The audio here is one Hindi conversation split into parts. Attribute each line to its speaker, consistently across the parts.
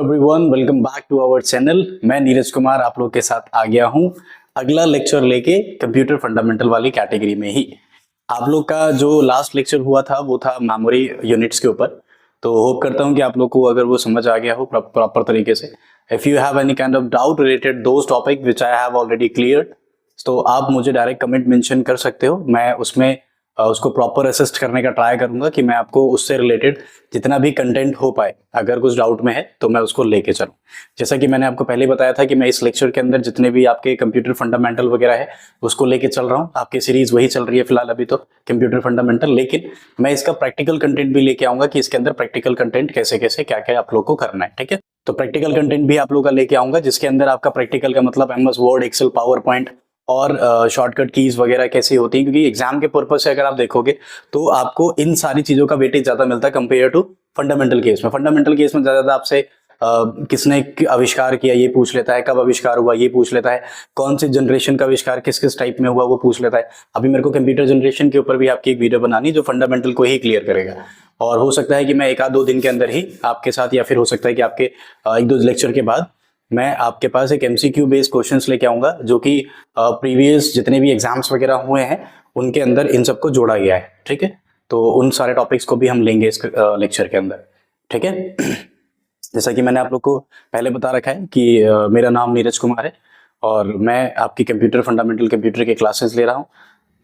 Speaker 1: Everyone, welcome back to our channel. मैं नीरज कुमार आप लोग के साथ आ गया हूं अगला लेक्चर लेके कंप्यूटर फंडामेंटल वाली कैटेगरी में ही। आप लोग का जो लास्ट लेक्चर हुआ था वो था मेमोरी यूनिट्स के ऊपर। तो होप करता हूं कि आप लोग को अगर वो समझ आ गया हो प्रॉपर तरीके से। If you have any kind of doubt related those topic which I have already cleared, तो आप मुझे डायरेक्ट कमेंट मेंशन कर सकते हो। मैं उसमें उसको प्रॉपर असिस्ट करने का ट्राई करूंगा कि मैं आपको उससे रिलेटेड जितना भी कंटेंट हो पाए, अगर कुछ डाउट में है तो मैं उसको लेके चलूं। जैसा कि मैंने आपको पहले बताया था कि मैं इस लेक्चर के अंदर जितने भी आपके कंप्यूटर फंडामेंटल वगैरह है उसको लेके चल रहा हूं। आपकी सीरीज वही चल रही है फिलहाल अभी तो, कंप्यूटर फंडामेंटल, लेकिन मैं इसका प्रैक्टिकल कंटेंट भी लेके आऊंगा कि इसके अंदर प्रैक्टिकल कंटेंट कैसे कैसे क्या क्या आप लोग को करना है। ठीक है, तो प्रैक्टिकल कंटेंट भी आप लोग का लेके आऊंगा जिसके अंदर आपका प्रैक्टिकल का मतलब MS Word, Excel, PowerPoint और शॉर्टकट कीज वगैरह कैसी होती हैं, क्योंकि एग्जाम के पर्पज से अगर आप देखोगे तो आपको इन सारी चीजों का वेटेज ज्यादा मिलता है कंपेयर टू फंडामेंटल केस में। फंडामेंटल केस में ज्यादा आपसे किसने आविष्कार किया ये पूछ लेता है, कब आविष्कार हुआ ये पूछ लेता है, कौन सी जनरेशन का आविष्कार किस किस टाइप में हुआ वो पूछ लेता है। अभी मेरे को कंप्यूटर जनरेशन के ऊपर भी आपकी एक वीडियो बनानी जो फंडामेंटल को ही क्लियर करेगा, और हो सकता है कि मैं 1-2 दिन के अंदर ही आपके साथ, या फिर हो सकता है कि आपके 1-2 लेक्चर के बाद मैं आपके पास एक MCQ बेस्ड क्वेश्चंस लेके आऊंगा जो कि प्रीवियस जितने भी एग्जाम्स वगैरह हुए हैं उनके अंदर इन सबको जोड़ा गया है। ठीक है, तो उन सारे टॉपिक्स को भी हम लेंगे इस लेक्चर के अंदर। ठीक है, जैसा कि मैंने आप लोग को पहले बता रखा है कि मेरा नाम नीरज कुमार है और मैं आपकी कंप्यूटर फंडामेंटल कंप्यूटर के क्लासेस ले रहा हूँ,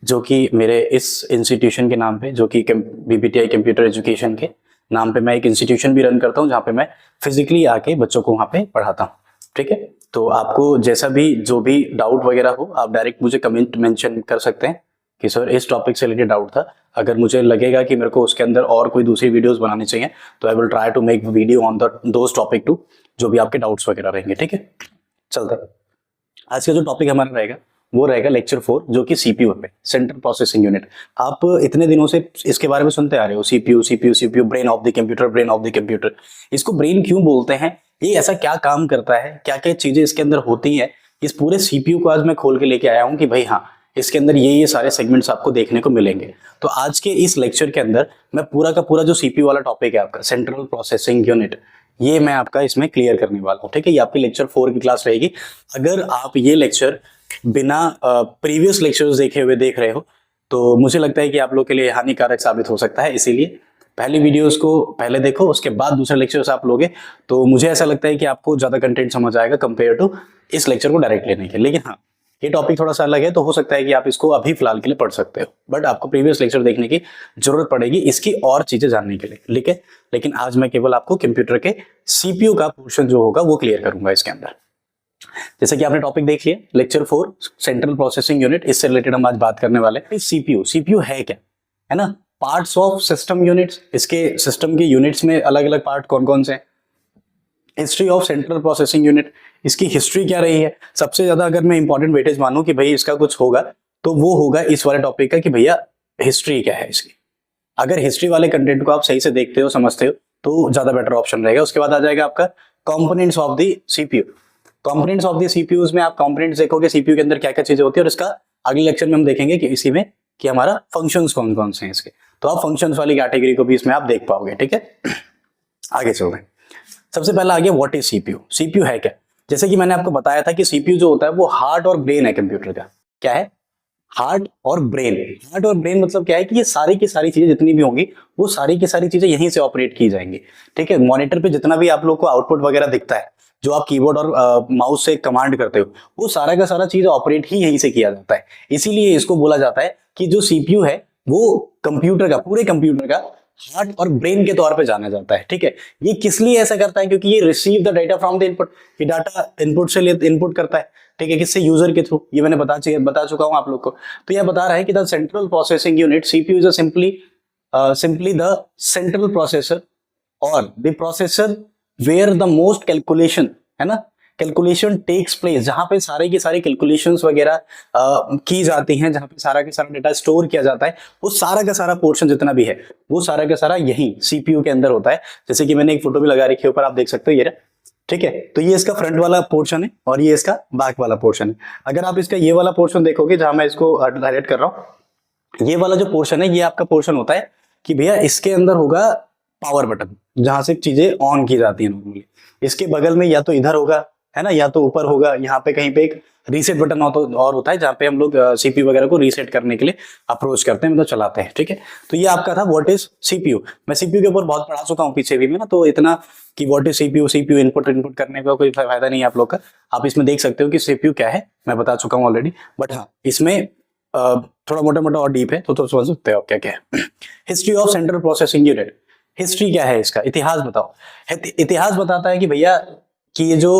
Speaker 1: जो कि मेरे इस इंस्टीट्यूशन के नाम पे, जो कि BPTI कंप्यूटर एजुकेशन के नाम पे मैं एक इंस्टीट्यूशन भी रन करता हूँ, जहाँ पे मैं फिजिकली आके बच्चों को वहाँ पे पढ़ाता हूँ। ठीक है, तो आपको जैसा भी जो भी डाउट वगैरह हो आप डायरेक्ट मुझे कमेंट मेंशन कर सकते हैं कि सर इस टॉपिक से रिलेटेड डाउट था। अगर मुझे लगेगा कि मेरे को उसके अंदर और कोई दूसरी वीडियोस बनानी चाहिए तो I will try to make video on those topic too, जो भी आपके डाउट्स वगैरह रहेंगे। ठीक है, चलता है। आज का जो टॉपिक हमारा रहेगा वो रहेगा लेक्चर 4, जो कि CPU पे, सेंट्रल प्रोसेसिंग यूनिट। आप इतने दिनों से इसके बारे में सुनते आ रहे हो, CPU, brain of the computer, brain of the computer. इसको ब्रेन क्यों बोलते हैं, ये ऐसा क्या काम करता है, क्या क्या चीजें इसके अंदर होती हैं, इस पूरे CPU को आज मैं खोल के लेके आया हूं कि भाई हाँ, इसके अंदर ये सारे सेगमेंट्स आपको देखने को मिलेंगे। तो आज के इस लेक्चर के अंदर मैं पूरा का पूरा जो CPU वाला टॉपिक है आपका, सेंट्रल प्रोसेसिंग यूनिट, ये मैं आपका इसमें क्लियर करने वाला हूँ। ठीक है, ये आपकी लेक्चर 4 की क्लास रहेगी। अगर आप ये लेक्चर बिना प्रीवियस लेक्चर्स देखे हुए देख रहे हो तो मुझे लगता है कि आप लोग के लिए हानिकारक साबित हो सकता है। इसीलिए पहली वीडियोस को पहले देखो, उसके बाद दूसरे लेक्चर्स आप लोगे तो मुझे ऐसा लगता है कि आपको ज्यादा कंटेंट समझ आएगा कंपेयर टू इस लेक्चर को डायरेक्ट लेने के। लेकिन हाँ, ये टॉपिक थोड़ा सा अलग है, तो हो सकता है कि आप इसको अभी फिलहाल के लिए पढ़ सकते हो, बट आपको प्रीवियस लेक्चर देखने की जरूरत पड़ेगी इसकी और चीजें जानने के लिए। लेकिन आज मैं केवल आपको कंप्यूटर के CPU का पोर्शन जो होगा वो क्लियर करूंगा इसके अंदर। जैसे कि आपने टॉपिक देख लिया, लेक्चर 4 सेंट्रल प्रोसेसिंग यूनिट, इससे रिलेटेड हम आज बात करने वाले हैं। CPU है क्या, है ना, पार्ट्स ऑफ सिस्टम यूनिट्स। इसके सिस्टम के यूनिट्स में अलग अलग पार्ट कौन कौन से हैं। History of central processing unit, इसकी हिस्ट्री क्या रही है। सबसे ज्यादा अगर मैं इंपॉर्टेंट वेटेज मानूं कि भाई इसका कुछ होगा तो वो होगा इस वाले टॉपिक का कि भैया हिस्ट्री क्या है इसकी। अगर हिस्ट्री वाले कंटेंट को आप सही से देखते हो, समझते हो, तो ज्यादा बेटर ऑप्शन रहेगा। उसके बाद आ जाएगा आपका components of the CPU। Components of the CPUs में आप कंपोनेंट्स देखोगे CPU के अंदर क्या क्या चीजें होती है, और इसका अगले लेक्चर में हम देखेंगे कि इसी में कि हमारा फंक्शंस कौन कौन से हैं इसके, तो आप फंक्शंस वाली कैटेगरी को भी इसमें आप देख पाओगे। ठीक है, आगे चल रहे हैं। सबसे पहला आ गया व्हाट इज CPU। CPU है क्या। जैसे कि मैंने आपको बताया था कि CPU जो होता है वो हार्ट और ब्रेन है कंप्यूटर का। क्या है, हार्ट और ब्रेन। हार्ट और ब्रेन मतलब क्या है कि ये सारी की सारी चीजें जितनी भी होंगी वो सारी की सारी चीजें यहीं से ऑपरेट की जाएंगी। ठीक है, मॉनिटर पे जितना भी आप लोग को आउटपुट वगैरह दिखता है, जो आप कीबोर्ड और माउस से कमांड करते हो, वो सारा का सारा चीज ऑपरेट ही यहीं से किया जाता है। इसीलिए इसको बोला जाता है कि जो CPU है वो कंप्यूटर का, पूरे कंप्यूटर का हार्ट और ब्रेन के तौर पे जाना जाता है। ठीक है, ये किस लिए ऐसा करता है, क्योंकि ये receive the data from the input, ये डाटा इनपुट से इनपुट करता है। ठीक है, किससे, यूजर के थ्रू। ये मैंने बता चुका हूं आप लोग को। तो यह बता रहा है कि the central processing unit CPU is simply the central processor और the processor where the most calculation, है ना, कैलकुलेशन टेक्स प्लेस, जहां पे सारे की सारी कैलकुलेशंस वगैरह की जाती हैं, जहां पे सारा का सारा डेटा स्टोर किया जाता है, वो सारा का सारा पोर्शन जितना भी है वो सारा का सारा यही CPU के अंदर होता है। जैसे कि मैंने एक फोटो भी लगा रखी है ऊपर, आप देख सकते हो, ये रहा। ठीक है, तो ये इसका फ्रंट वाला पोर्शन है और ये इसका बैक वाला पोर्शन है। अगर आप इसका ये वाला पोर्शन देखोगे, जहां मैं इसको हाईलाइट कर रहा हूं, ये वाला जो पोर्शन है ये आपका पोर्शन होता है कि भैया इसके अंदर होगा पावर बटन, जहां से चीजें ऑन की जाती हैं नॉर्मली। इसके बगल में या तो इधर होगा, है ना, या तो ऊपर होगा, यहाँ पे कहीं पे एक रीसेट बटन और होता है, जहाँ पे हम लोग सीपीयू वगैरह को रीसेट करने के लिए अप्रोच करते हैं, मतलब चलाते हैं। ठीक है, तो ये आपका था व्हाट इज सीपीयू। मैं सीपीयू के ऊपर बहुत पढ़ा चुका हूँ पीछे भी में ना, तो इतना कि what is CPU, CPU input करने का कोई फायदा नहीं है आप लोग का। आप इसमें देख सकते हो कि सीपीयू क्या है, मैं बता चुका हूँ ऑलरेडी। बट हाँ, इसमें थोड़ा मोटा मोटा और डीप है, तो समझ सकते हो क्या क्या है। History of central processing unit, history क्या है इसका, इतिहास बताओ। इतिहास बताता है कि भैया कि ये जो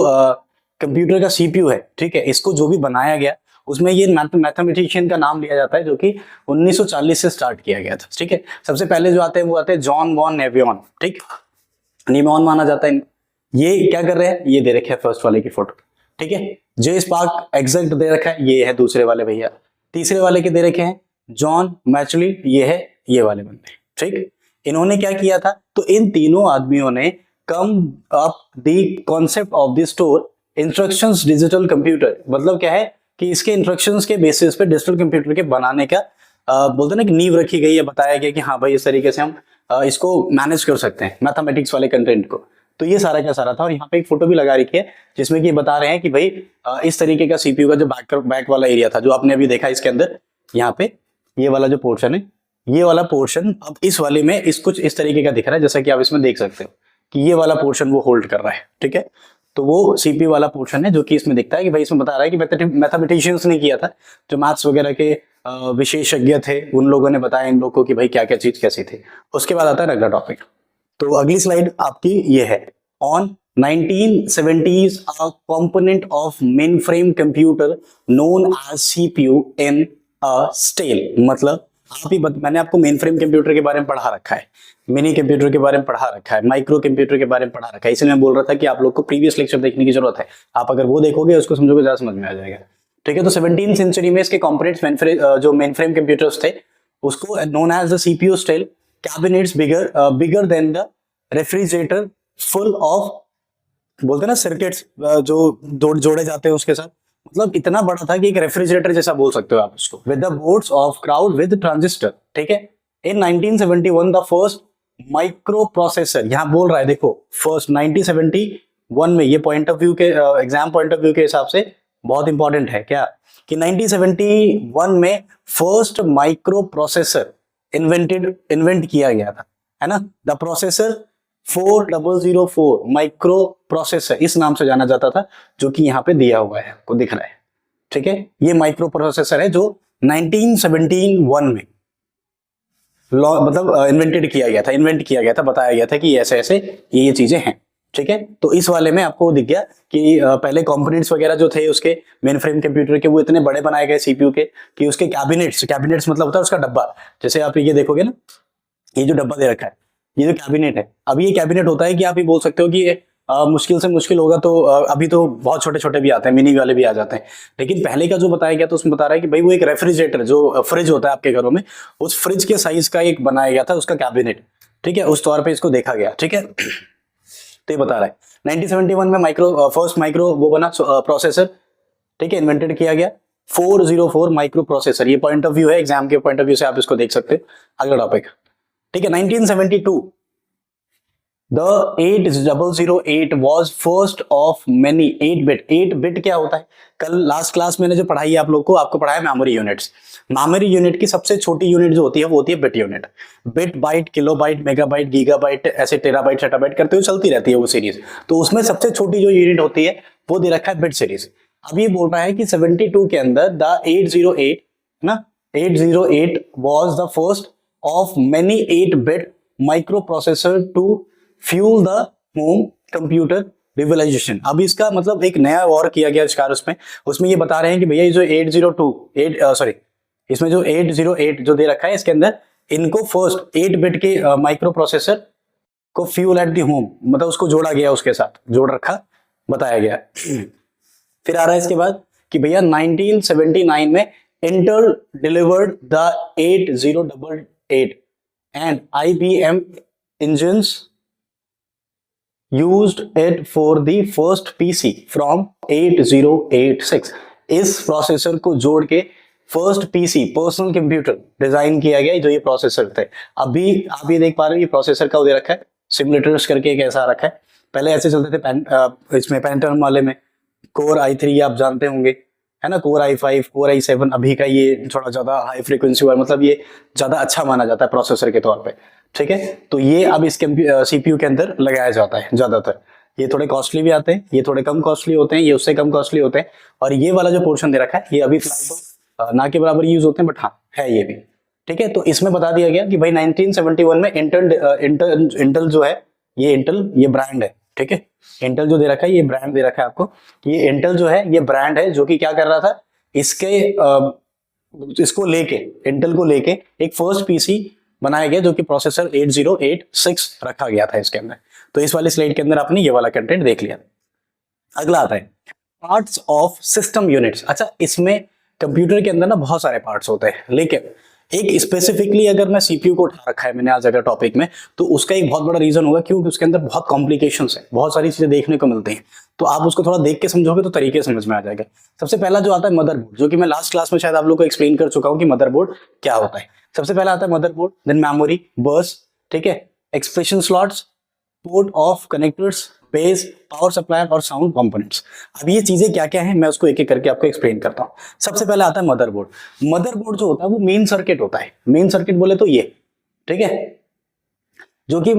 Speaker 1: कंप्यूटर का सीपीयू है, ठीक है, इसको जो भी बनाया गया उसमें ये मैथमेटिशियन का नाम लिया जाता है, जो कि 1940 से स्टार्ट किया गया था। ठीक है, सबसे पहले जो आते हैं वो आते हैं जॉन वॉन नेवियन, ठीक, नीमॉन माना जाता है। ये क्या कर रहे हैं, ये दे रखे है फर्स्ट वाले की फोटो, ठीक है। जे स्पार्क एग्जैक्ट दे रखा है, ये है दूसरे वाले भैया। तीसरे वाले के दे रखे हैं जॉन मैचली, ये है ये वाले बंदे, ठीक। इन्होंने क्या किया था, तो इन तीनों आदमियों ने come up the concept of the store instructions digital computer, मतलब क्या है कि इसके इंस्ट्रक्शंस के बेसिस पे डिजिटल कंप्यूटर के बनाने का बोलते ना कि नींव रखी गई है, बताया गया कि हाँ भाई इस तरीके से हम इसको मैनेज कर सकते हैं मैथमेटिक्स वाले कंटेंट को। तो ये सारा का सारा था, और यहाँ पे एक फोटो भी लगा रखी है जिसमें कि बता रहे हैं कि भाई इस तरीके का सीपीयू का जो बैक वाला एरिया था, जो आपने अभी देखा इसके अंदर, यहाँ पे ये वाला जो पोर्शन है, ये वाला पोर्शन अब इस वाले में इस कुछ इस तरीके का दिख रहा है, जैसा कि आप इसमें देख सकते हो कि ये वाला पोर्शन वो होल्ड कर रहा है। ठीक है, तो वो सीपीयू वाला पोर्शन है जो कि इसमें दिखता है कि भाई इसमें बता रहा है कि मैथमेटिशियंस ने किया था, जो मैथ्स वगैरह के विशेषज्ञ थे, उन लोगों ने बताया इन लोगों को कि भाई क्या क्या चीज कैसी थी। उसके बाद आता है अगला टॉपिक। तो अगली स्लाइड आपकी ये है on 1970s a component of mainframe computer known as CPU in a stale, मतलब आप ही मैंने आपको मेन फ्रेम कंप्यूटर के बारे में पढ़ा रखा है, मिनी कंप्यूटर के बारे में पढ़ा रखा है, माइक्रो कंप्यूटर के बारे में पढ़ा रखा है। इसलिए मैं बोल रहा था कि आप लोग को प्रीवियस लेक्चर देखने की जरूरत है, आप अगर वो देखोगे उसको समझोगे ज्यादा समझ में आ जाएगा। ठीक है, तो 17th सेंचुरी में इसके कंपोनेंट्स जो मेन फ्रेम कंप्यूटर्स थे उसको known as the CPU style cabinets bigger than the refrigerator full of, बोलते ना सर्किट्स जो जोड़े जाते हैं उसके साथ, मतलब इतना बड़ा था कि एक रेफ्रिजरेटर जैसा बोल सकते हो आप उसको, with the boards of crowd with transistor. ठीक है, इन 1971 द फर्स्ट माइक्रो प्रोसेसर, यहां बोल रहा है देखो फर्स्ट 1971 में, ये पॉइंट ऑफ व्यू के एग्जाम पॉइंट ऑफ व्यू के हिसाब से बहुत इंपॉर्टेंट है क्या, कि 1971 में फर्स्ट माइक्रो प्रोसेसर इन्वेंट किया गया था, है ना। द प्रोसेसर 4004 माइक्रो प्रोसेसर इस नाम से जाना जाता था, जो कि यहाँ पे दिया हुआ है आपको दिख रहा है। ठीक है, ये माइक्रो प्रोसेसर है जो 1971 में मतलब इन्वेंट किया गया था, बताया गया था कि ऐसे ऐसे ये चीजें हैं। ठीक है, तो इस वाले में आपको दिख गया कि पहले कंपोनेंट्स वगैरह जो थे उसके मेन फ्रेम कंप्यूटर के, वो इतने बड़े बनाए गए सीपीयू के कि उसके कैबिनेट्स मतलब होता है उसका डब्बा, जैसे आप ये देखोगे ना, ये जो डब्बा दे रखा है, ये जो कैबिनेट है, अब ये कैबिनेट होता है कि आप ये बोल सकते हो कि ये मुश्किल से मुश्किल होगा तो अभी तो बहुत छोटे छोटे भी आते हैं, मिनी वाले भी आ जाते हैं, लेकिन पहले का जो बताया गया तो उसमें बता रहा है कि भाई वो एक रेफ्रिजरेटर जो फ्रिज होता है आपके घरों में, उस फ्रिज के साइज का एक बनाया गया था उसका कैबिनेट। ठीक है, उस तौर पे इसको देखा गया। ठीक है, तो ये बता रहा है 1971 में फर्स्ट माइक्रो वो बना प्रोसेसर, ठीक है, इन्वेंटेड किया गया 404 माइक्रो प्रोसेसर। ये पॉइंट ऑफ व्यू है, एग्जाम के पॉइंट ऑफ व्यू से आप इसको देख सकते हैं। अगला टॉपिक, ठीक है, 1972 The 8008 was first of many 8 bit क्या होता है, कल लास्ट क्लास मैंने जो पढ़ाई है आप लोग को, आपको पढ़ाया मेमोरी यूनिट्स। मेमोरी यूनिट की सबसे छोटी यूनिट जो होती है वो होती है bit unit. Bit, byte, kilobyte, megabyte, gigabyte, ऐसे टेराबाइट सेटाबाइट करते हुए चलती रहती है वो सीरीज। तो उसमें सबसे छोटी जो यूनिट होती है वो दे रखा है बिट सीरीज। अब ये बोल रहा है कि 72 के अंदर द 808 ना 808 was the first of many 8-bit microprocessor to fuel the home computer revolution। अब इसका मतलब एक नया और किया गया आविष्कार उसमें ये बता रहे हैं कि भैया ये जो 808 इसमें जो 808 जो दे रखा है इसके अंदर, इनको फर्स्ट 8-बिट के माइक्रो प्रोसेसर को फ्यूल एट द होम, मतलब उसको जोड़ा गया, उसके साथ जोड़ रखा, बताया गया। फिर आ रहा है इसके बाद कि भैया 1979 में Intel delivered the 8088 and IBM engines used it for the first PC from 8086। इस प्रोसेसर को जोड़ के first PC personal computer design किया गया, जो ये प्रोसेसर थे। अभी आप ये देख पा रहे हो ये प्रोसेसर का दे रखा है, सिमुलेटर्स करके एक ऐसा रखा है। पहले ऐसे चलते थे इसमें पेंटाटर्म वाले में कोर i3 आप जानते होंगे, है ना, कोर i5, कोर i7। अभी का ये थोड़ा ज्यादा हाई फ्रीक्वेंसी वाला, मतलब ये ज्यादा अच्छा माना जाता है प्रोसेसर के तौर पे, ठीक है। तो ये अब इस सीपीयू के अंदर लगाया जाता है ज्यादातर। ये थोड़े कॉस्टली भी आते हैं, ये थोड़े कम कॉस्टली होते हैं, ये उससे कम कॉस्टली होते हैं। और ये वाला जो पोर्शन दे रखा है ये अभी फिलहाल तो ना के बराबर यूज होते हैं, बट हाँ है ये भी, ठीक है। तो इसमें बता दिया गया कि भाई 1971 में इंटेल जो है, ये इंटेल ये ब्रांड है, ठीक है। इंटेल जो दे रखा है ये ब्रांड दे रखा है आपको, ये इंटेल जो है ये ब्रांड है जो कि क्या कर रहा था, इसको लेके, इंटेल को लेके एक फर्स्ट पीसी बनाया गया जो कि प्रोसेसर 8086 रखा गया था इसके अंदर। तो इस वाले स्लाइड के अंदर आपने ये वाला कंटेंट देख लिया। अगला आता है पार्ट्स ऑफ सिस्टम यूनिट्स। अच्छा, इसमें कंप्यूटर के अंदर ना बहुत सारे पार्ट्स होते हैं, लेकिन एक स्पेसिफिकली अगर मैं सीपीयू को उठा रखा है मैंने आज अगर टॉपिक में, तो उसका एक बहुत बड़ा रीजन होगा क्योंकि उसके अंदर बहुत कॉम्प्लिकेशंस है, बहुत सारी चीजें देखने को मिलती हैं। तो आप उसको थोड़ा देख के समझोगे तो तरीके समझ में आ जाएगा। सबसे पहला जो आता है मदरबोर्ड, जो कि मैं लास्ट क्लास में शायद आप लोग को एक्सप्लेन कर चुका हूं कि मदरबोर्ड क्या होता है। सबसे पहला आता है मदरबोर्ड, देन मेमोरी, बस, ठीक है, expression slots, port of connectors, base, power supply और साउंड कंपोनेंट्स। अब ये चीजें क्या क्या है मैं उसको एक एक करके आपको एक्सप्लेन करता हूँ। सबसे पहले आता है मदरबोर्ड। मदरबोर्ड जो होता है वो मेन सर्किट होता है। मेन सर्किट बोले तो ये, ठीक है, जो कि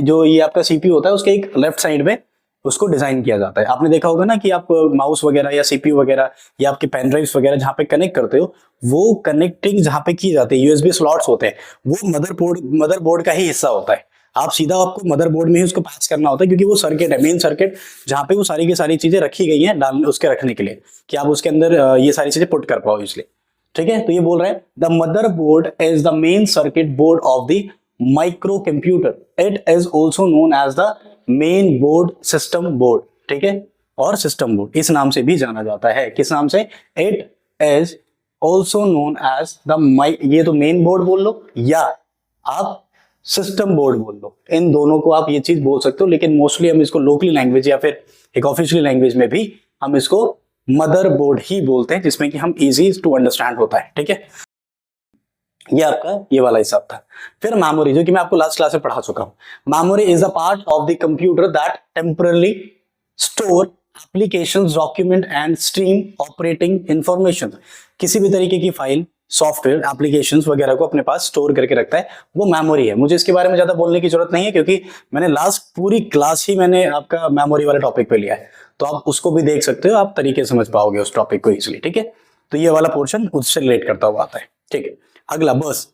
Speaker 1: जो ये आपका सीपीयू होता है उसके एक लेफ्ट साइड में उसको डिजाइन किया जाता है। आपने देखा होगा ना कि आप माउस वगैरह या सीपीयू वगैरह या आपके पेन ड्राइव्स वगैरह जहां पे कनेक्ट करते हो, वो कनेक्टिंग जहां पे की जाती है, यूएसबी स्लॉट्स होते हैं, वो मदरबोर्ड का ही हिस्सा होता है। आप सीधा आपको मदरबोर्ड में ही उसको पैच करना होता है क्योंकि वो सर्किट है, मेन सर्किट, जहां पे वो सारी की सारी चीजें रखी गई हैं डालने उसके रखने के लिए कि आप उसके अंदर ये सारी चीजें पुट कर पाओ इसलिए, ठीक है। तो ये बोल रहे हैं the motherboard is the main circuit board of the microcomputer, it is also known as the main board, system board, ठीक है, और सिस्टम बोर्ड इस नाम से भी जाना जाता है। किस नाम से? It is also known as the ये तो मेन बोर्ड बोल लो या आप सिस्टम बोर्ड बोल लो, इन दोनों को आप ये चीज बोल सकते हो, लेकिन मोस्टली हम इसको लोकली लैंग्वेज या फिर एक ऑफिशियल लैंग्वेज में भी हम इसको मदरबोर्ड ही बोलते हैं, जिसमें कि हम इजी टू अंडरस्टैंड होता है, ठीक है। ये आपका ये वाला हिसाब था। फिर मेमोरी, जो कि मैं आपको लास्ट क्लास में पढ़ा चुका हूं। Memory is a part of the computer that temporarily store applications, document and stream operating information. किसी भी तरीके की फाइल, सॉफ्टवेयर, एप्लीकेशंस वगैरह को अपने पास स्टोर करके रखता है, वो मेमोरी है। मुझे इसके बारे में ज्यादा बोलने की जरूरत नहीं है क्योंकि मैंने लास्ट पूरी क्लास ही मैंने आपका मेमोरी वाले टॉपिक पे लिया है, तो आप उसको भी देख सकते हो, आप तरीके समझ पाओगे उस टॉपिक को इजिली, ठीक है। तो ये वाला पोर्शन उससे रिलेट करता हुआ आता है, ठीक है। अगला बस।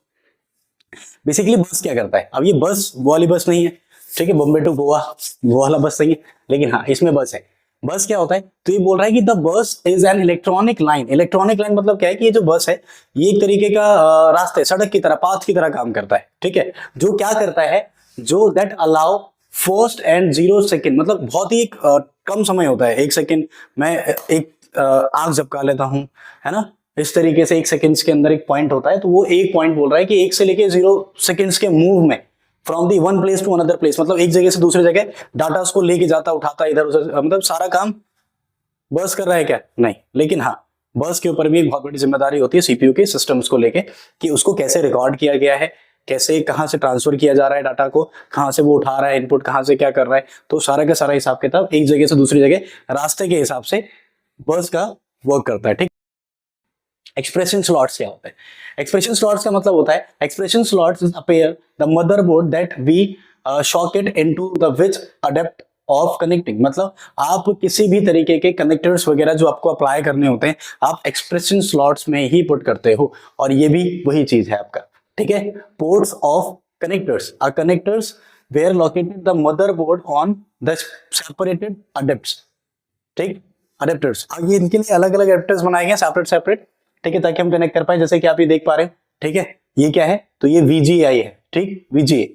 Speaker 1: बेसिकली बस क्या करता है? अब ये बस वो वाली बस नहीं है, ठीक है, बॉम्बे टू गोवा वो वाला बस नहीं है, लेकिन हाँ इसमें बस है। बस क्या होता है? तो ये बोल रहा है कि the bus is an electronic line. Electronic line मतलब क्या है कि ये जो बस है ये एक तरीके का रास्ते, सड़क की तरह, पाथ की तरह काम करता है, ठीक है। जो क्या करता है, जो that allow first and 0 second, मतलब बहुत ही कम समय होता है, 1 सेकेंड, मैं एक आंख झपका लेता हूं, है ना, इस तरीके से 1 सेकेंड्स के अंदर एक पॉइंट होता है, तो वो एक पॉइंट बोल रहा है कि 1 से लेके 0 सेकेंड्स के मूव में from the one place to another place, मतलब एक जगह से दूसरी जगह डाटा उसको लेके जाता, उठाता, इधर उधर, मतलब सारा काम बस कर रहा है क्या? नहीं, लेकिन हाँ बस के ऊपर भी एक बहुत बड़ी जिम्मेदारी होती है सीपीयू के सिस्टम्स को लेके कि उसको कैसे रिकॉर्ड किया गया है, कैसे कहां से ट्रांसफर किया जा रहा है डाटा को, कहां से वो उठा रहा है इनपुट, कहां से क्या कर रहा है, तो सारा का सारा हिसाब किताब एक जगह से दूसरी जगह रास्ते के हिसाब से बस का वर्क करता है, ठीक। एक्सप्रेशन स्लॉट्स क्या होता है? एक्सप्रेशन स्लॉट्स का मतलब होता है expression slots is appear the motherboard that we socket into the which adept of connecting. मतलब आप किसी भी तरीके के कनेक्टर्स वगैरह जो आपको अप्लाई करने होते हैं आप एक्सप्रेशन स्लॉट्स में ही पुट करते हो, और ये भी वही चीज है आपका, ठीक है। Ports of connectors are connectors where located the motherboard on the separated adepts, ठीक, अडेप्टर्स। अब ये इनके लिए अलग अलग अडेप्टर्स बनाए गए सेपरेट, ठीक है, ताकि हम कनेक्ट कर पाए, जैसे कि आप ये देख पा रहे हैं, ठीक है। ये क्या है? तो ये VGA है, ठीक, VGA,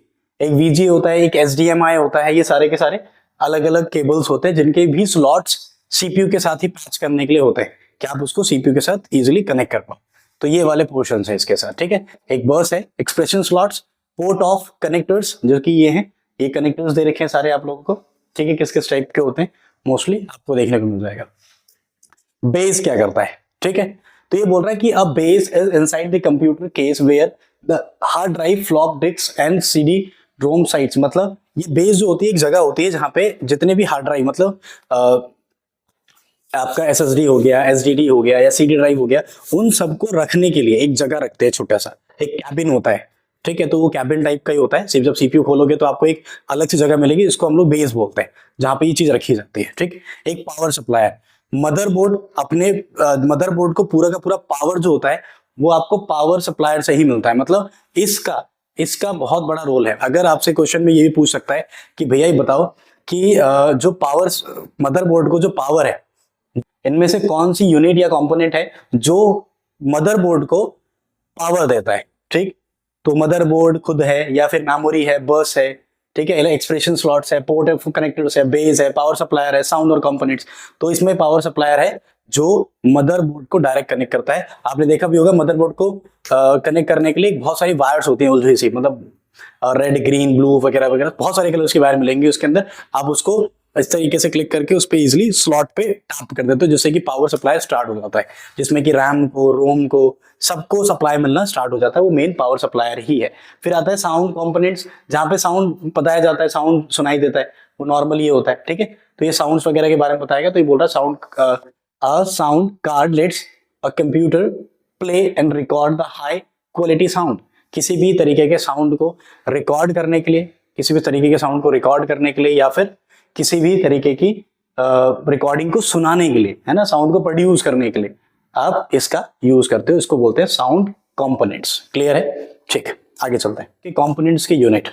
Speaker 1: एक VGA होता है, एक SDMI होता है, ये सारे के सारे अलग अलग केबल्स होते हैं जिनके भी स्लॉट्स सीपीयू के साथ ही पैच करने के लिए होते हैं कि आप उसको सीपीयू के साथ इजीली कनेक्ट कर पाओ। तो ये वाले पोर्शंस है इसके साथ, ठीक है। एक बस है, expression slots, port of connectors, जो कि ये हैं, ये कनेक्टर्स दे रखे हैं सारे आप लोगों को, ठीक है, किस किस टाइप के होते हैं मोस्टली आपको देखने को मिल जाएगा। बेस क्या करता है, ठीक है, तो ये बोल रहा है कि a base is inside the computer case where the hard drive, flop disk and CD ROM sites. मतलब ये बेस जो होती है एक जगह होती है जहाँ पे जितने भी हार्ड ड्राइव मतलब आपका SSD हो गया, SDD हो गया या CD ड्राइव हो गया, उन सबको रखने के लिए एक जगह रखते हैं, छोटा सा एक कैबिन होता है। ठीक है, तो वो कैबिन टाइप का ही होता है। सिर्फ जब CPU खोलोगे तो आपको एक अलग सी जगह मिलेगी, जिसको हम लोग बेस बोलते हैं, जहाँ पे ये चीज रखी जाती है। ठीक, एक पावर सप्लाई है। मदरबोर्ड, अपने मदरबोर्ड को पूरा का पूरा पावर जो होता है वो आपको पावर सप्लायर से ही मिलता है। मतलब इसका इसका बहुत बड़ा रोल है। अगर आपसे क्वेश्चन में ये भी पूछ सकता है कि भैया ये बताओ कि जो पावर, मदरबोर्ड को जो पावर है, इनमें से कौन सी यूनिट या कंपोनेंट है जो मदरबोर्ड को पावर देता है। ठीक, तो मदरबोर्ड खुद है या फिर मेमोरी है, बस है, ठीक है, एक्सप्रेशन स्लॉट्स है, पोर्ट कनेक्टर्स है, बेस है, पावर सप्लायर है, साउंड और कंपोनेंट्स। तो इसमें पावर सप्लायर है जो मदरबोर्ड को डायरेक्ट कनेक्ट करता है। आपने देखा भी होगा मदरबोर्ड को कनेक्ट करने के लिए बहुत सारी वायर्स होती हैं उलझी सी, मतलब रेड, ग्रीन, ब्लू वगैरह वगैरह, बहुत सारे कलर्स की वायर मिलेंगी उसके अंदर। आप उसको इस तरीके से क्लिक करके उस पर इजिली स्लॉट पे टैप कर देते हो, जिससे कि पावर सप्लाई स्टार्ट हो जाता है, जिसमें कि रैम को, रोम को, सबको सप्लाई मिलना स्टार्ट हो जाता है। वो मेन पावर सप्लायर ही है। फिर आता है साउंड कंपोनेंट्स, जहाँ पे साउंड बताया जाता है, साउंड सुनाई देता है, वो नॉर्मली ये होता है। ठीक है, तो ये साउंड्स वगैरह के बारे में बताएगा। तो ये बोल रहा है sound, a sound card let's a computer play and record the high quality sound. किसी भी तरीके के साउंड को रिकॉर्ड करने के लिए, किसी भी तरीके के साउंड को रिकॉर्ड करने के लिए, या फिर किसी भी तरीके की रिकॉर्डिंग को सुनाने के लिए, है ना, साउंड को प्रोड्यूस करने के लिए आप इसका यूज करते हो। इसको बोलते हैं साउंड कंपोनेंट्स। क्लियर है? ठीक, आगे चलते हैं कि कंपोनेंट्स की यूनिट।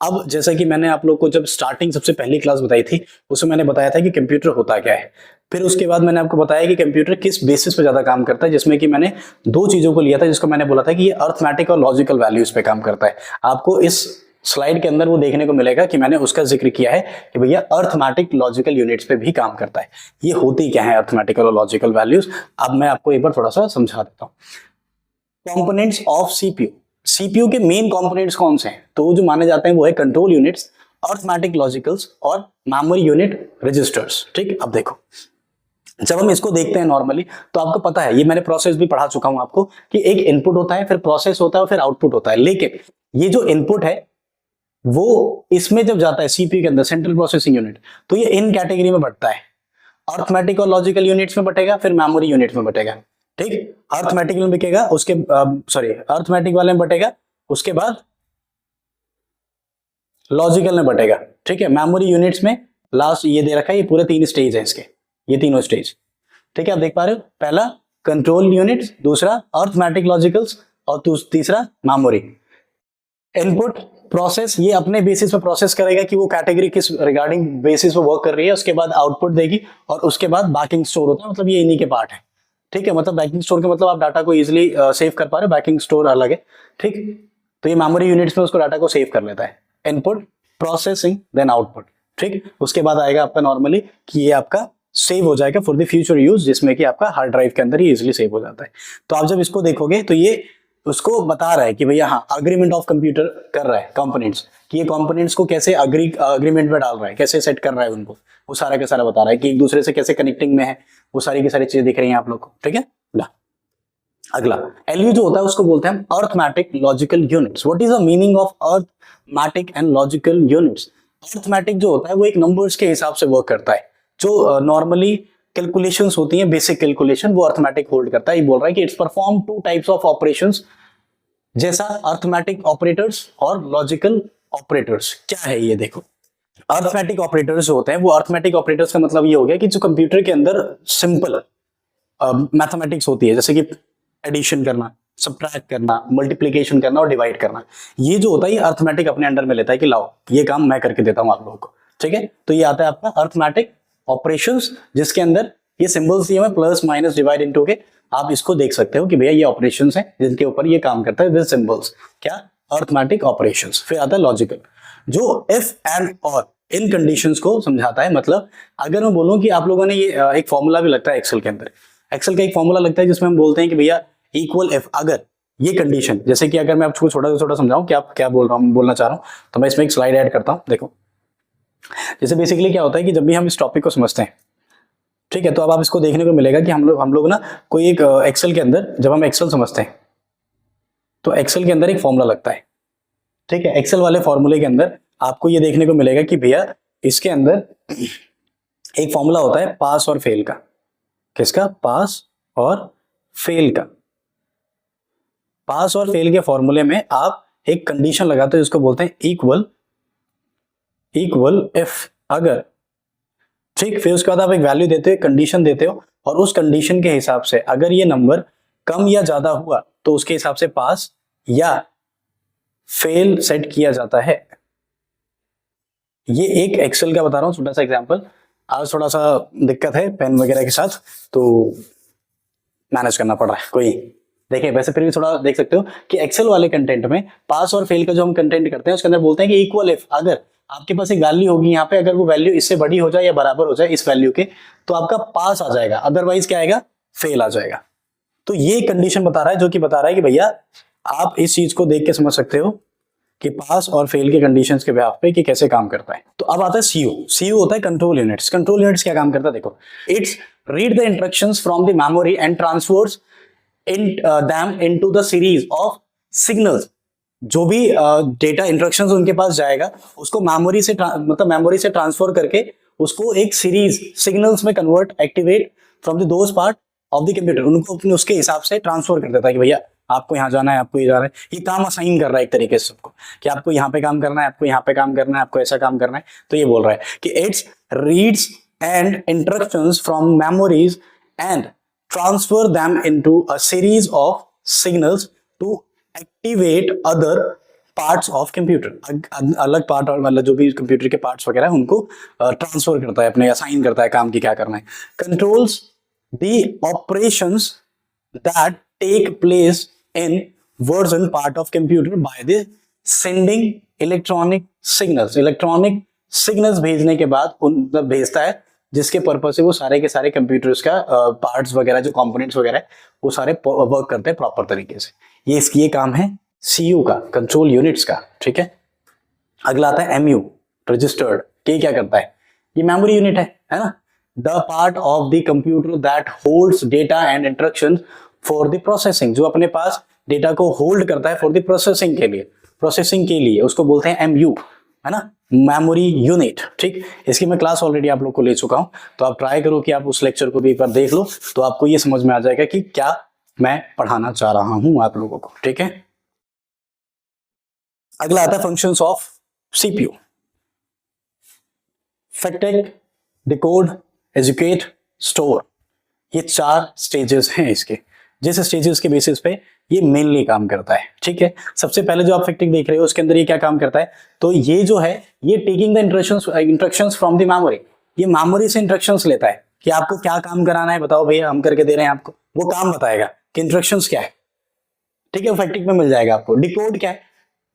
Speaker 1: अब जैसा कि मैंने आप लोग को जब स्टार्टिंग सबसे पहली क्लास बताई थी, उसमें मैंने बताया था कि कंप्यूटर होता क्या है। फिर उसके बाद मैंने आपको बताया कि कंप्यूटर किस बेसिस पे ज्यादा काम करता है, जिसमें कि मैंने दो चीजों को लिया था, जिसको मैंने बोला था कि ये अर्थमेटिक और लॉजिकल वैल्यूज पे काम करता है। आपको इस स्लाइड के अंदर वो देखने को मिलेगा कि मैंने उसका जिक्र किया है कि भैया अर्थमेटिक लॉजिकल यूनिट्स पे भी काम करता है। ये होती क्या है अर्थमेटिकल और लॉजिकल वैल्यूज, अब मैं आपको एक बार थोड़ा सा समझा देता हूँ। कंपोनेंट्स ऑफ सीपीयू, सीपीयू के मेन कंपोनेंट्स कौन से हैं? तो जो माने जाते हैं वो है कंट्रोल यूनिट्स, अर्थमेटिक लॉजिकल्स और मेमोरी यूनिट, रजिस्टर्स। ठीक, अब देखो जब हम इसको देखते हैं नॉर्मली, तो आपको पता है, ये मैंने प्रोसेस भी पढ़ा चुका हूं आपको, कि एक इनपुट होता है, फिर प्रोसेस होता है, फिर आउटपुट होता है। लेकिन ये जो इनपुट है वो इसमें जब जाता है सीपीयू के अंदर, सेंट्रल प्रोसेसिंग यूनिट, तो ये इन कैटेगरी में बढ़ता है। अर्थमेटिक और लॉजिकल यूनिट्स में बटेगा, फिर मेमोरी यूनिट में बटेगा। ठीक, अर्थमेटिक में बिकेगा, उसके अर्थमेटिक वाले में बटेगा, उसके बाद लॉजिकल में बटेगा। ठीक है, मेमोरी यूनिट्स में लास्ट ये दे रखा है, ये पूरे 3 स्टेज है इसके, ये तीनों स्टेज। ठीक है, आप देख पा रहे हो, पहला कंट्रोल यूनिट्स, दूसरा अर्थमेटिक लॉजिकल्स और तीसरा मेमोरी। इनपुट प्रोसेस ये अपने बेसिस पे प्रोसेस करेगा कि वो कैटेगरी किस रिगार्डिंग बेसिस पे वर्क कर रही है, उसके बाद आउटपुट देगी, और उसके बाद बैकिंग स्टोर होता है, मतलब ये इन्हीं के पार्ट है। ठीक है, मतलब बैकिंग स्टोर के मतलब आप डाटा को इजिली सेव कर पा रहे हो, बैकिंग स्टोर अलग है। ठीक, तो ये मेमोरी यूनिट्स में उसको डाटा को सेव कर लेता है। Input, processing, then output. ठीक, उसके बाद आएगा आपका नॉर्मली कि ये आपका सेव हो जाएगा फॉर द फ्यूचर यूज, जिसमें कि आपका हार्ड ड्राइव के अंदर ही इजिली सेव हो जाता है। तो आप जब इसको देखोगे तो ये उसको बता रहा है कि भैया हाँ, अग्रीमेंट ऑफ कंप्यूटर कर रहा है कंपोनेंट्स, कि ये कंपोनेंट्स को कैसे अग्रीमेंट में डाल रहा है, कैसे सेट कर रहा है उनको, वो सारा का सारा बता रहा है कि एक दूसरे से कैसे कनेक्टिंग में है, वो सारी की सारी चीजें दिख रही हैं आप लोग को। ठीक है, अगला एलयू जो होता है उसको बोलते हैं arithmetic logical units. What is the meaning of arithmetic and logical units? Arithmetic जो होता है वो एक नंबर्स के हिसाब से वर्क करता है। जो नॉर्मली कैलकुलेशंस होती हैं, बेसिक कैलकुलेशन, वो अर्थमेटिक होल्ड करता है। ये बोल रहा है कि it's perform 2 types of operations, जैसा अर्थमेटिक ऑपरेटर्स और लॉजिकल ऑपरेटर्स। क्या है ये देखो, अर्थमेटिक ऑपरेटर्स जो होते हैं, वो अर्थमेटिक ऑपरेटर्स का मतलब ये हो गया कि जो कंप्यूटर के अंदर सिंपल मैथमेटिक्स होती है, जैसे कि एडिशन करना, सब्ट्रैक्ट करना, मल्टीप्लिकेशन करना और डिवाइड करना, ये जो होता है ये अर्थमेटिक अपने अंडर में लेता है कि लाओ ये काम मैं करके देता हूं आप लोगों को। ठीक है, तो ये आता है आपका अर्थमेटिक ऑपरेशंस, जिसके अंदर ये सिंबल्स दिए हुए प्लस माइनस डिवाइड इनटू के, आप इसको देख सकते हो कि भैया ये ऑपरेशंस हैं जिनके ऊपर ये काम करता है विद सिंबल्स। क्या? Arithmetic operations. फिर आता है लॉजिकल, जो इफ एंड और इन कंडीशंस को समझाता है। मतलब अगर मैं बोलूं कि आप लोगों ने ये एक फॉर्मूला भी लगता है एक्सेल के अंदर, एक्सेल का एक फॉर्मूला लगता है जिसमें हम बोलते हैं कि भैया इक्वल एफ, अगर ये कंडीशन, जैसे कि अगर मैं आपको छोटा से छोटा समझाऊं कि आप क्या बोलना चाह रहा हूं, तो मैं इसमें एक स्लाइड ऐड करता हूं। देखो, जैसे बेसिकली क्या होता है कि जब भी हम इस टॉपिक को समझते हैं, ठीक है, तो अब आप इसको देखने को मिलेगा कि हम लोग ना कोई एक एक्सेल के अंदर, जब हम एक्सेल समझते हैं तो एक्सेल के अंदर एक फॉर्मूला लगता है। ठीक है, एक्सेल वाले फॉर्मूले के अंदर आपको ये देखने को मिलेगा कि भैया इसके अंदर एक फॉर्मूला होता है पास और फेल का। किसका? पास और फेल का। पास और फेल के फॉर्मूले में आप एक कंडीशन लगाते हो जिसको बोलते हैं इक्वल इफ, अगर, ठीक, फिर उसके बाद आप एक वैल्यू देते हो, कंडीशन देते हो, और उस कंडीशन के हिसाब से अगर ये नंबर कम या ज्यादा हुआ तो उसके हिसाब से पास या फेल सेट किया जाता है। ये एक एक्सेल का बता रहा हूं छोटा सा एग्जांपल। आज थोड़ा सा दिक्कत है पेन वगैरह के साथ, तो मैनेज करना पड़ रहा है। कोई देखिए, वैसे फिर भी थोड़ा देख सकते हो कि एक्सेल वाले कंटेंट में पास और फेल का जो हम कंटेंट करते हैं उसके अंदर बोलते हैं कि इक्वल इफ, अगर आपके पास एक वैल्यू होगी यहाँ पे, अगर वो वैल्यू इससे बड़ी हो जाए या बराबर हो जाए इस वैल्यू के, तो आपका पास आ जाएगा, अदरवाइज क्या आएगा? फेल आ जाएगा। तो ये कंडीशन बता रहा है, जो कि बता रहा है कि भैया आप इस चीज को देख के समझ सकते हो कि पास और फेल के कंडीशंस के बेहाफ पे कि कैसे काम करता है। तो अब आता है सीयू होता है कंट्रोल यूनिट्स। कंट्रोल यूनिट्स क्या काम करता है? देखो, it's read the instructions from the memory and transverse them into the series of signals। जो भी डेटा इंस्ट्रक्शंस उनके पास जाएगा उसको मेमोरी से मतलब मेमोरी से ट्रांसफर करके उसको एक सीरीज सिग्नल्स में convert, activate from the those part of the computer, उनको अपने उसके हिसाब से ट्रांसफर कर देता है कि भैया आपको यहाँ जाना है, आपको ये जाना है। ये काम असाइन कर रहा है एक तरीके से सबको कि आपको यहाँ पे काम करना है, आपको यहाँ पे काम करना है, आपको ऐसा काम करना है। तो ये बोल रहा है कि it's reads and instructions from memories and transfer them into a series of signals to activate other parts of computer। अलग पार्ट और मतलब जो भी कंप्यूटर के पार्ट्स वगैरह है उनको ट्रांसफर करता है, अपने असाइन करता है काम की क्या करना है। Controls the operations that take place in version part of computer by the sending electronic signals। Electronic signals भेजने के बाद उन भेजता है जिसके पर्पज से वो सारे के सारे कंप्यूटर्स का पार्ट्स वगैरह जो कंपोनेंट्स वगैरह है वो सारे वर्क करते हैं प्रॉपर तरीके से। ये काम है सीयू का, कंट्रोल यूनिट्स का। ठीक है, अगला आता है एमयू, रजिस्टर्ड। ये क्या करता है? ये मेमोरी यूनिट है ना, the part of the computer that holds data and instructions for the processing. जो अपने पास डेटा को होल्ड करता है फॉर द प्रोसेसिंग के लिए उसको बोलते हैं एमयू, है ना, मेमोरी यूनिट। ठीक, इसकी मैं क्लास ऑलरेडी आप लोग को ले चुका हूं, तो आप ट्राई करो कि आप उस लेक्चर को भी एक बार देख लो, तो आपको ये समझ में आ जाएगा कि क्या मैं पढ़ाना चाह रहा हूं आप लोगों को। ठीक है, अगला आता है फंक्शंस ऑफ सीपीयू। फैक्टिक, डिकोड, एजुकेट, स्टोर, ये 4 स्टेजेस हैं इसके, जिस स्टेजेस के बेसिस पे ये मेनली काम करता है। ठीक है, सबसे पहले जो आप फैक्टिक देख रहे हो उसके अंदर ये क्या काम करता है? तो ये जो है ये taking the instructions from the memory, ये मेमोरी से इंस्ट्रक्शंस लेता है कि आपको क्या काम कराना है, बताओ भैया, हम करके दे रहे हैं आपको, वो काम बताएगा कि इंस्ट्रक्शंस क्या है। ठीक है, फैक्टिक में मिल जाएगा आपको। डिकोड क्या है?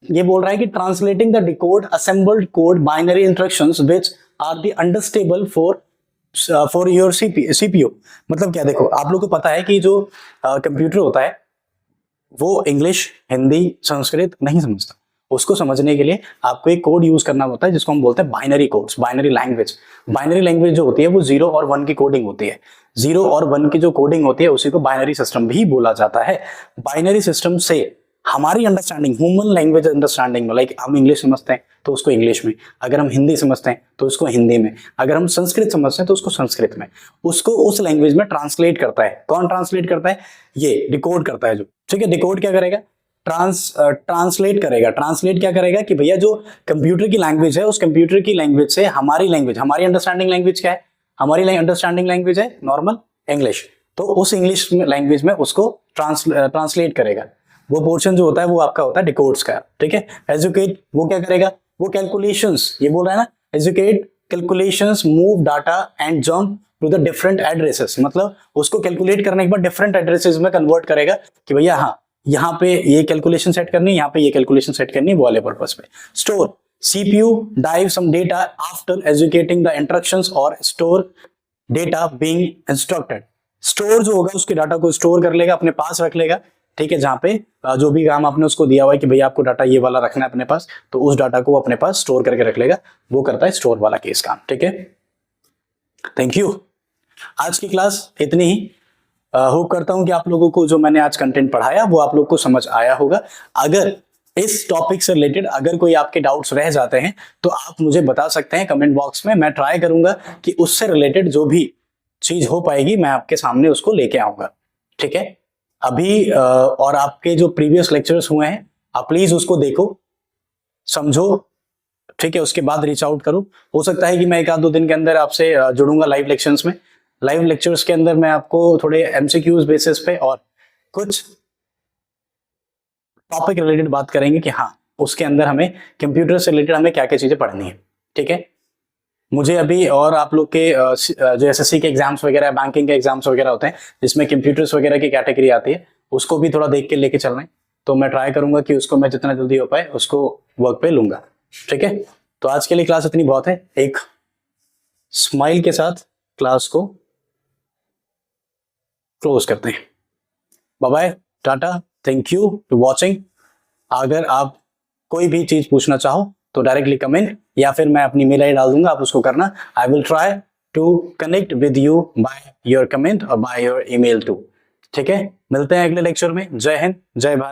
Speaker 1: ये बोल रहा है कि translating the decode assembled code binary instructions which are the understandable for your CPU. मतलब क्या, देखो आप लोग को पता है कि जो कंप्यूटर होता है वो इंग्लिश, हिंदी, संस्कृत नहीं समझता। उसको समझने के लिए आपको एक कोड यूज करना होता है जिसको हम बोलते हैं binary codes, binary language. Binary language जो होती है वो 0 और 1 की कोडिंग होती है। 0 और 1 की जो कोडिंग होती है उसी को बाइनरी सिस्टम भी बोला जाता है। बाइनरी सिस्टम से हमारी अंडरस्टैंडिंग, ह्यूमन लैंग्वेज अंडरस्टैंडिंग में, लाइक हम इंग्लिश समझते हैं तो उसको इंग्लिश में, अगर हम हिंदी समझते हैं तो उसको हिंदी में, अगर हम संस्कृत समझते हैं तो उसको संस्कृत में, उसको उस लैंग्वेज में ट्रांसलेट करता है। कौन ट्रांसलेट करता है? ये डिकोड करता है जो। ठीक है, डिकोड क्या करेगा? ट्रांसलेट करेगा। ट्रांसलेट क्या करेगा कि भैया जो कंप्यूटर की लैंग्वेज है उस कंप्यूटर की लैंग्वेज से हमारी लैंग्वेज, हमारी अंडरस्टैंडिंग लैंग्वेज क्या है? हमारी अंडरस्टैंडिंग लैंग्वेज है नॉर्मल इंग्लिश, तो उस इंग्लिश लैंग्वेज में उसको ट्रांसलेट करेगा। वो पोर्शन जो होता है वो आपका होता है डिकोड्स का। ठीक है, एजुकेट वो क्या करेगा? वो कैलकुलेशंस, ये बोल रहा है ना, educate calculations, move data and jump to the different addresses. मतलब उसको कैलकुलेट करने के बाद डिफरेंट एड्रेसेस में कन्वर्ट करेगा कि भैया हाँ, यहाँ पे ये कैलकुलेशन सेट करनी है, यहाँ पे ये कैलकुलेशन सेट करनी है, वो वाले पर्पस पे। Store, CPU dive some data after executing the instructions or store data being instructed। Store जो होगा उसके डाटा को स्टोर कर लेगा, अपने पास रख लेगा। ठीक है, जहां पे जो भी काम आपने उसको दिया हुआ है कि भैया आपको डाटा ये वाला रखना है अपने पास, तो उस डाटा को अपने पास स्टोर करके रख लेगा, वो करता है स्टोर वाला केस काम। ठीक है, थैंक यू। आज की क्लास इतनी ही। होप करता हूं कि आप लोगों को जो मैंने आज कंटेंट पढ़ाया वो आप लोग को समझ आया होगा। अगर इस टॉपिक से रिलेटेड अगर कोई आपके डाउट्स रह जाते हैं तो आप मुझे बता सकते हैं कमेंट बॉक्स में। मैं ट्राई करूंगा कि उससे रिलेटेड जो भी चीज हो पाएगी मैं आपके सामने उसको लेके आऊंगा, ठीक है। अभी और आपके जो प्रीवियस लेक्चर्स हुए हैं आप प्लीज उसको देखो, समझो, ठीक है। उसके बाद रीच आउट करो। हो सकता है कि मैं 1-2 दिन के अंदर आपसे जुड़ूंगा लाइव लेक्चर्स में। लाइव लेक्चर्स के अंदर मैं आपको थोड़े एमसीक्यूज बेसिस पे और कुछ टॉपिक रिलेटेड बात करेंगे कि हाँ उसके अंदर हमें कंप्यूटर से रिलेटेड हमें क्या क्या चीजें पढ़नी है, ठीक है। मुझे अभी और आप लोग के जो एसएससी के एग्जाम्स वगैरह, बैंकिंग के एग्जाम्स वगैरह होते हैं जिसमें कंप्यूटर्स वगैरह की कैटेगरी आती है, उसको भी थोड़ा देख के लेके चलना है। तो मैं ट्राई करूंगा कि उसको मैं जितना जल्दी हो पाए उसको वर्क पे लूंगा, ठीक है। तो आज के लिए क्लास इतनी बहुत है। एक स्माइल के साथ क्लास को क्लोज करते हैं। बाय बाय, टाटा, थैंक यू फॉर वॉचिंग। अगर आप कोई भी चीज पूछना चाहो तो डायरेक्टली कमेंट या फिर मैं अपनी मेल आई डाल दूंगा, आप उसको करना। I will try to connect with you by your comment और बाय योर ईमेल टू, ठीक है। मिलते हैं अगले लेक्चर में। जय हिंद, जय भारत।